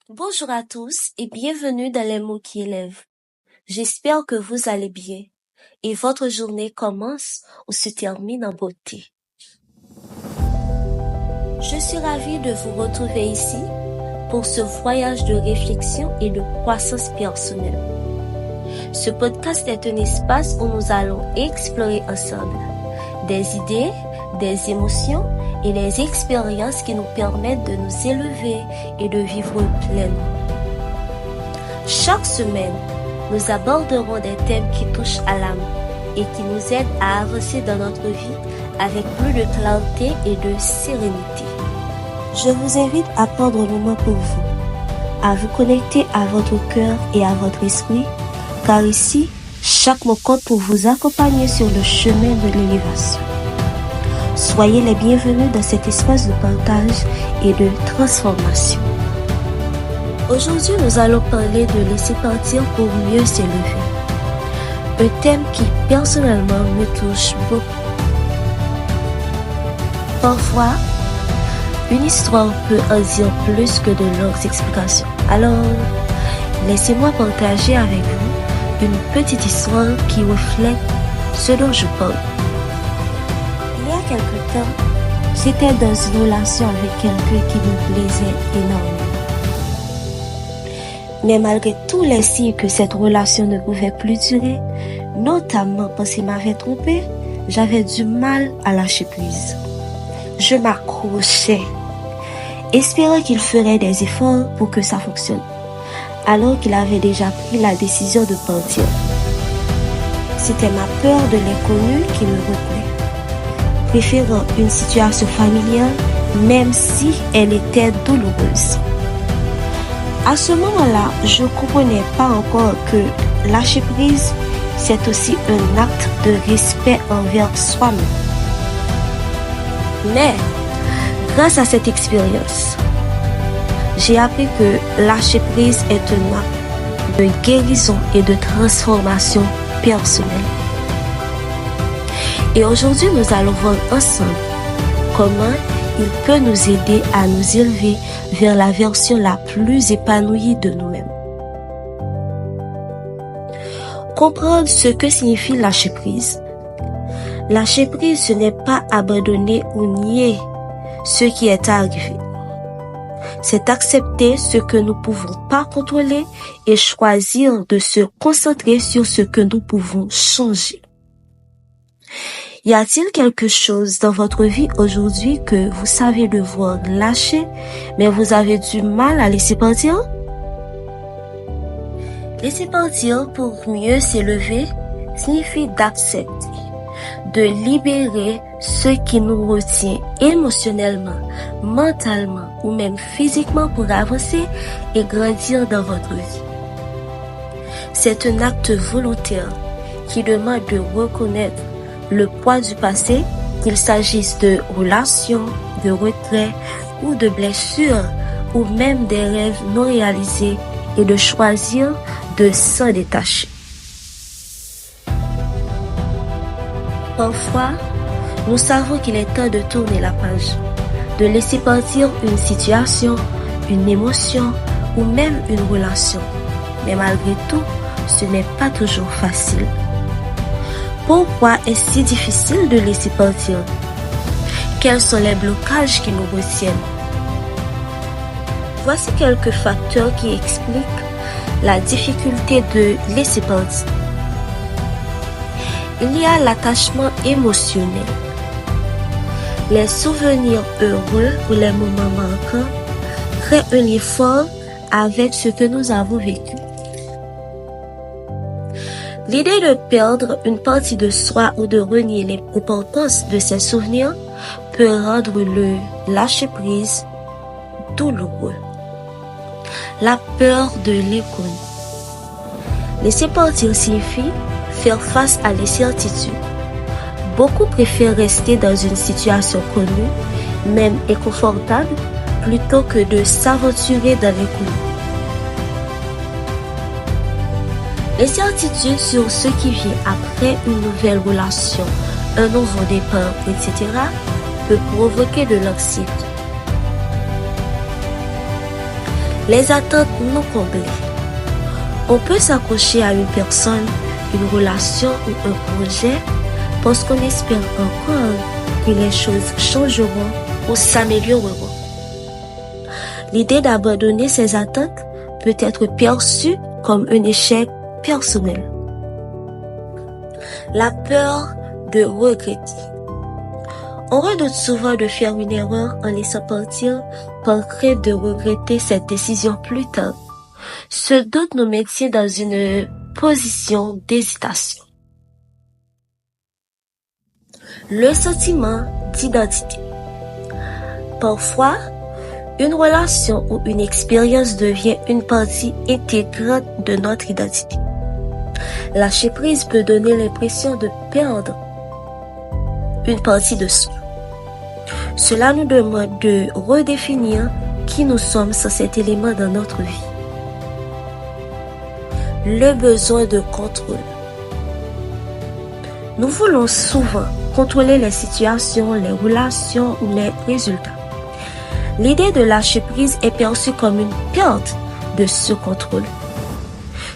Bonjour à tous et bienvenue dans les mots qui élèvent. J'espère que vous allez bien et votre journée commence ou se termine en beauté. Je suis ravie de vous retrouver ici pour ce voyage de réflexion et de croissance personnelle. Ce podcast est un espace où nous allons explorer ensemble des idées, des émotions et des expériences qui nous permettent de nous élever et de vivre pleinement. Chaque semaine, nous aborderons des thèmes qui touchent à l'âme et qui nous aident à avancer dans notre vie avec plus de clarté et de sérénité. Je vous invite à prendre un moment pour vous, à vous connecter à votre cœur et à votre esprit, car ici, chaque mot compte pour vous accompagner sur le chemin de l'élévation. Soyez les bienvenus dans cet espace de partage et de transformation. Aujourd'hui, nous allons parler de laisser partir pour mieux s'élever. Un thème qui, personnellement, me touche beaucoup. Parfois, une histoire peut en dire plus que de longues explications. Alors, laissez-moi partager avec vous une petite histoire qui reflète ce dont je parle. Il y a quelque temps, j'étais dans une relation avec quelqu'un qui me plaisait énormément. Mais malgré tous les signes que cette relation ne pouvait plus durer, notamment parce qu'il m'avait trompé, j'avais du mal à lâcher prise. Je m'accrochais, espérant qu'il ferait des efforts pour que ça fonctionne, alors qu'il avait déjà pris la décision de partir. C'était ma peur de l'inconnu qui me retenait, préférant une situation familiale même si elle était douloureuse. À ce moment-là, je ne comprenais pas encore que lâcher prise, c'est aussi un acte de respect envers soi-même. Mais, grâce à cette expérience, j'ai appris que lâcher prise est un acte de guérison et de transformation personnelle. Et aujourd'hui, nous allons voir ensemble comment il peut nous aider à nous élever vers la version la plus épanouie de nous-mêmes. Comprendre ce que signifie lâcher prise. Lâcher prise, ce n'est pas abandonner ou nier ce qui est arrivé. C'est accepter ce que nous ne pouvons pas contrôler et choisir de se concentrer sur ce que nous pouvons changer. Y a-t-il quelque chose dans votre vie aujourd'hui que vous savez devoir lâcher, mais vous avez du mal à laisser partir? Laisser partir pour mieux s'élever signifie d'accepter, de libérer ce qui nous retient émotionnellement, mentalement ou même physiquement pour avancer et grandir dans votre vie. C'est un acte volontaire qui demande de reconnaître le poids du passé, qu'il s'agisse de relations, de retraits ou de blessures ou même des rêves non réalisés et de choisir de s'en détacher. Parfois, nous savons qu'il est temps de tourner la page, de laisser partir une situation, une émotion ou même une relation. Mais malgré tout, ce n'est pas toujours facile. Pourquoi est-ce si difficile de laisser partir? Quels sont les blocages qui nous retiennent? Voici quelques facteurs qui expliquent la difficulté de laisser partir. Il y a l'attachement émotionnel. Les souvenirs heureux ou les moments marquants créent un lien fort avec ce que nous avons vécu. L'idée de perdre une partie de soi ou de renier l'importance de ces souvenirs peut rendre le lâcher-prise douloureux. La peur de l'inconnu. Laisser partir signifie faire face à l'incertitude. Beaucoup préfèrent rester dans une situation connue, même inconfortable, plutôt que de s'aventurer dans l'inconnu. L'incertitude sur ce qui vient après une nouvelle relation, un nouveau départ, etc. peut provoquer de l'anxiété. Les attentes non comblées. On peut s'accrocher à une personne, une relation ou un projet parce qu'on espère encore que les choses changeront ou s'amélioreront. L'idée d'abandonner ces attentes peut être perçue comme un échec personnel. La peur de regretter. On redoute souvent de faire une erreur en laissant partir par crainte de regretter cette décision plus tard. Ce doute nous maintient dans une position d'hésitation. Le sentiment d'identité. Parfois, une relation ou une expérience devient une partie intégrante de notre identité. Lâcher prise peut donner l'impression de perdre une partie de soi. Cela nous demande de redéfinir qui nous sommes sans cet élément dans notre vie. Le besoin de contrôle. Nous voulons souvent contrôler les situations, les relations ou les résultats. L'idée de lâcher prise est perçue comme une perte de ce contrôle.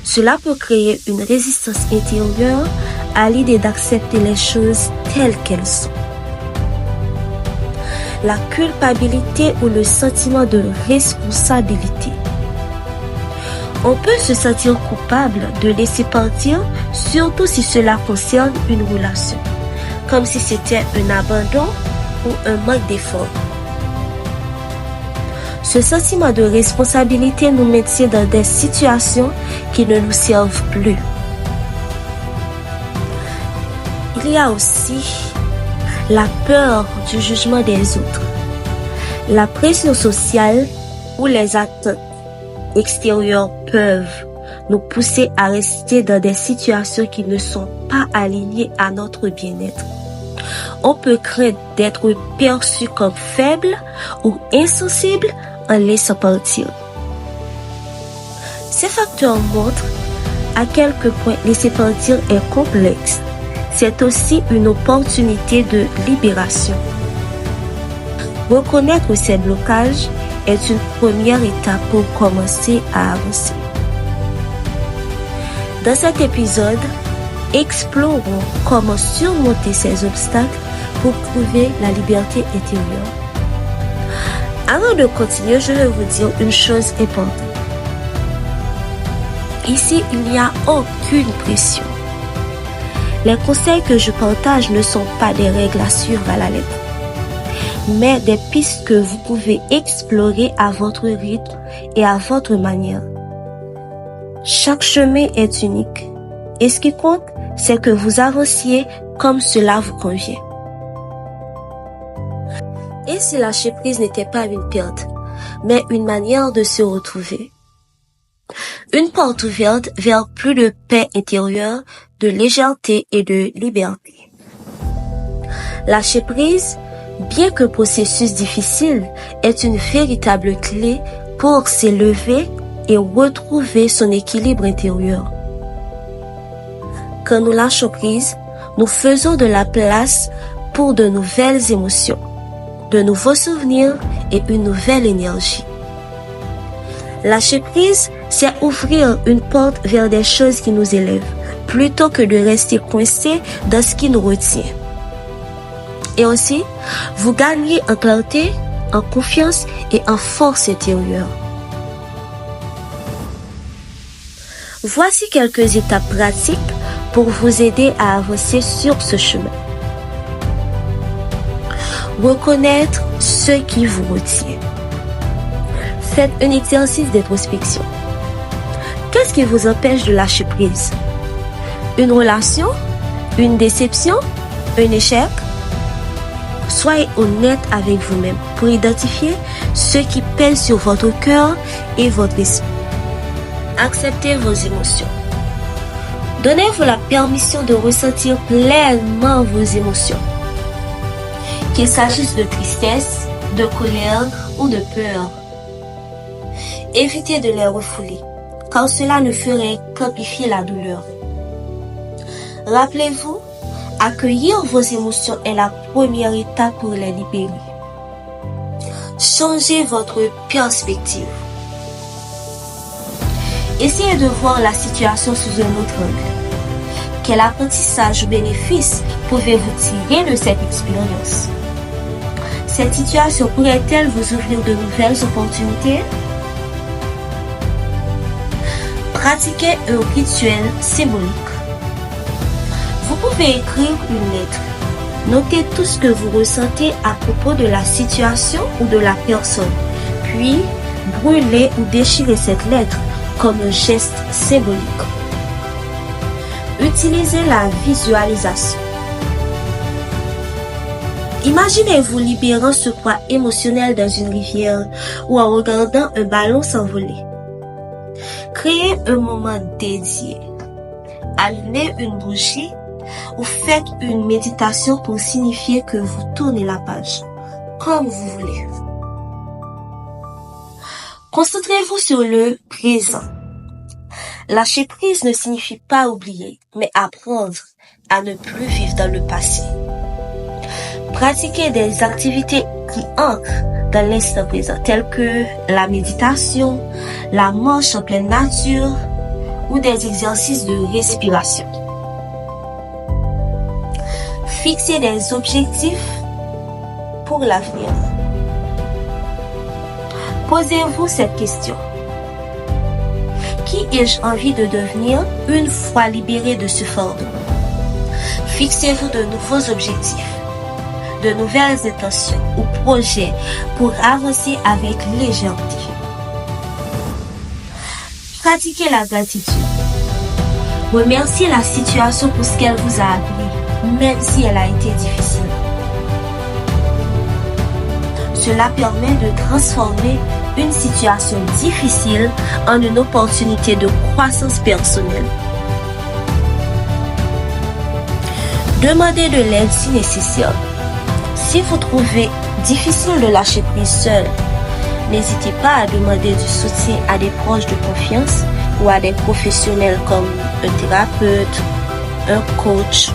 Cela peut créer une résistance intérieure à l'idée d'accepter les choses telles qu'elles sont. La culpabilité ou le sentiment de responsabilité. On peut se sentir coupable de laisser partir, surtout si cela concerne une relation, comme si c'était un abandon ou un manque d'effort. Ce sentiment de responsabilité nous maintient dans des situations qui ne nous servent plus. Il y a aussi la peur du jugement des autres, la pression sociale ou les attentes extérieures peuvent nous pousser à rester dans des situations qui ne sont pas alignées à notre bien-être. On peut craindre d'être perçu comme faible ou insensible en laissant partir. Ces facteurs montrent à quel point laisser partir est complexe. C'est aussi une opportunité de libération. Reconnaître ces blocages est une première étape pour commencer à avancer. Dans cet épisode, explorons comment surmonter ces obstacles pour trouver la liberté intérieure. Avant de continuer, je vais vous dire une chose importante. Ici, il n'y a aucune pression. Les conseils que je partage ne sont pas des règles à suivre à la lettre, mais des pistes que vous pouvez explorer à votre rythme et à votre manière. Chaque chemin est unique et ce qui compte, c'est que vous avanciez comme cela vous convient. Et si lâcher prise n'était pas une perte, mais une manière de se retrouver. Une porte ouverte vers plus de paix intérieure, de légèreté et de liberté. Lâcher prise, bien que processus difficile, est une véritable clé pour s'élever et retrouver son équilibre intérieur. Quand nous lâchons prise, nous faisons de la place pour de nouvelles émotions, de nouveaux souvenirs et une nouvelle énergie. Lâcher prise, c'est ouvrir une porte vers des choses qui nous élèvent, plutôt que de rester coincé dans ce qui nous retient. Et aussi, vous gagnez en clarté, en confiance et en force intérieure. Voici quelques étapes pratiques pour vous aider à avancer sur ce chemin. Reconnaître ce qui vous retient. Faites un exercice d'introspection. Qu'est-ce qui vous empêche de lâcher prise? Une relation? Une déception? Un échec? Soyez honnête avec vous-même pour identifier ce qui pèse sur votre cœur et votre esprit. Acceptez vos émotions. Donnez-vous la permission de ressentir pleinement vos émotions. Qu'il s'agisse de tristesse, de colère ou de peur. Évitez de les refouler, car cela ne ferait qu'amplifier la douleur. Rappelez-vous, accueillir vos émotions est la première étape pour les libérer. Changez votre perspective. Essayez de voir la situation sous un autre angle. Quel apprentissage ou bénéfice pouvez-vous tirer de cette expérience? Cette situation pourrait-elle vous ouvrir de nouvelles opportunités? Pratiquez un rituel symbolique. Vous pouvez écrire une lettre. Notez tout ce que vous ressentez à propos de la situation ou de la personne, puis brûlez ou déchirez cette lettre comme un geste symbolique. Utilisez la visualisation. Imaginez-vous libérant ce poids émotionnel dans une rivière ou en regardant un ballon s'envoler. Créez un moment dédié. Allumez une bougie ou faites une méditation pour signifier que vous tournez la page, comme vous voulez. Concentrez-vous sur le présent. Lâcher prise ne signifie pas oublier, mais apprendre à ne plus vivre dans le passé. Pratiquez des activités qui ancrent dans l'instant présent, telles que la méditation, la marche en pleine nature ou des exercices de respiration. Fixez des objectifs pour l'avenir. Posez-vous cette question. Qui ai-je envie de devenir une fois libéré de ce fardeau? Fixez-vous de nouveaux objectifs, de nouvelles intentions ou projets pour avancer avec légèreté. Pratiquez la gratitude. Remerciez la situation pour ce qu'elle vous a appris, même si elle a été difficile. Cela permet de transformer une situation difficile en une opportunité de croissance personnelle. Demandez de l'aide si nécessaire. Si vous trouvez difficile de lâcher prise seul, n'hésitez pas à demander du soutien à des proches de confiance ou à des professionnels comme un thérapeute, un coach.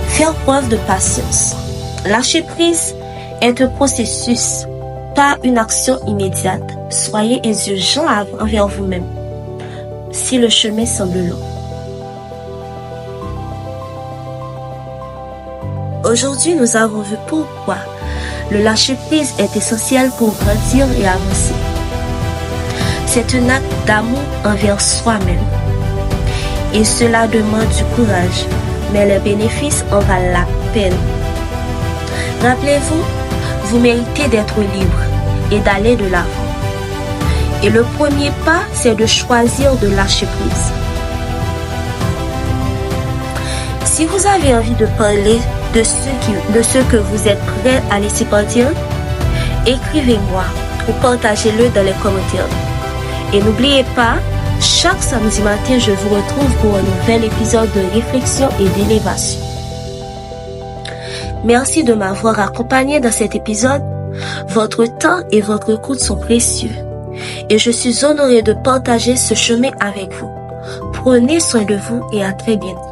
Faire preuve de patience. Lâcher prise est un processus, pas une action immédiate. Soyez indulgent envers vous-même si le chemin semble long. Aujourd'hui, nous avons vu pourquoi le lâcher-prise est essentiel pour grandir et avancer. C'est un acte d'amour envers soi-même. Et cela demande du courage, mais les bénéfices en valent la peine. Rappelez-vous, vous méritez d'être libre et d'aller de l'avant. Et le premier pas, c'est de choisir de lâcher prise. Si vous avez envie de parler de ce que vous êtes prêt à laisser partir, écrivez-moi ou partagez-le dans les commentaires. Et n'oubliez pas, chaque samedi matin, je vous retrouve pour un nouvel épisode de réflexion et d'élévation. Merci de m'avoir accompagné dans cet épisode. Votre temps et votre écoute sont précieux. Et je suis honorée de partager ce chemin avec vous. Prenez soin de vous et à très bientôt.